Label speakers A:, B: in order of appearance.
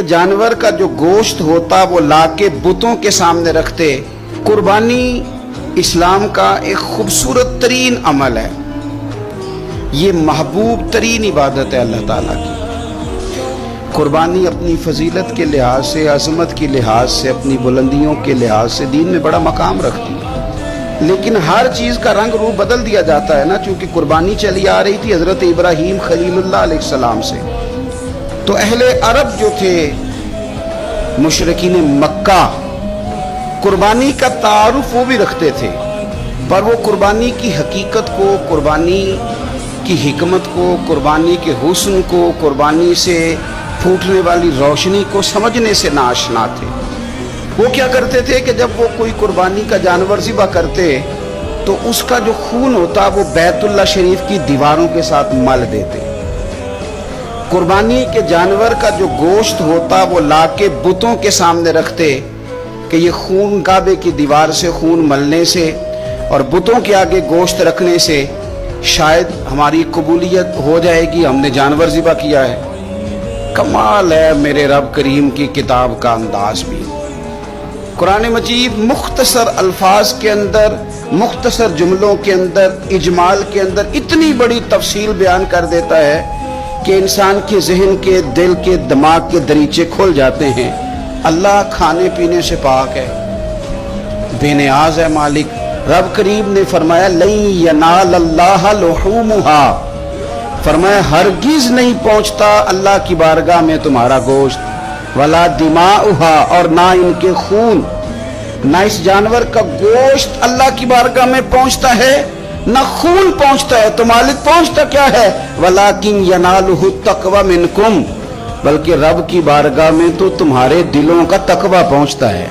A: जानवर का जो गोश्त होता वो लाके बुतों के सामने रखते। कुर्बानी इस्लाम का एक खूबसूरत तरीन अमल है, ये महबूब तरीन इबादत है अल्लाह ताला की। कुर्बानी अपनी फजीलत के लिहाज से, अज़मत के लिहाज से, अपनी बुलंदियों के लिहाज से दीन में बड़ा मकाम रखती है, लेकिन हर चीज़ का रंग रूप बदल दिया जाता है ना, चूँकि कुर्बानी चली आ रही थी हज़रत इब्राहीम खलीलुल्लाह अलैहिस्सलाम से। तो अहले अरब जो थे मुशरिकीन मक्का, कुर्बानी का तारुफ वो भी रखते थे, पर वो कुर्बानी की हकीकत को, कुर्बानी की हिकमत को, कुर्बानी के हुस्न को, कुर्बानी से फूटने वाली रोशनी को समझने से नाआशना थे। वो क्या करते थे कि जब वो कोई कुर्बानी का जानवर ज़िबा करते तो उसका जो खून होता वो बैतुल्लाह शरीफ की दीवारों के साथ मल देते। कुर्बानी के जानवर का जो गोश्त होता वो लाके बुतों के सामने रखते कि ये खून काबे की दीवार से खून मलने से और बुतों के आगे गोश्त रखने से शायद हमारी कबूलियत हो जाएगी, हमने जानवर ज़िबा किया है। कमाल है मेरे रब करीम की किताब का अंदाज भी। कुरान मजीद मुख्तसर अल्फाज के अंदर, मुख्तसर जुमलों के अंदर, इजमाल के अंदर इतनी बड़ी तफसील बयान कर देता है कि इंसान के जहन के, दिल के, दिमाग के दरीचे खुल जाते हैं। अल्लाह खाने पीने से पाक है, बेनियाज है मालिक। रब करीम ने फरमाया लन यनालल्लाह लुहूमुहा, फरमाया हरगिज नहीं पहुंचता अल्लाह की बारगाह में तुम्हारा गोश्त, वला दिमाउहा, और ना इनके खून, ना इस जानवर का गोश्त अल्लाह की बारगाह में पहुंचता है, ना खून पहुंचता है। तो मालिक पहुंचता क्या है? वलाकिन यनालुहु तक़वा मिनकुम, बल्कि रब की बारगाह में तो तुम्हारे दिलों का तकवा पहुंचता है।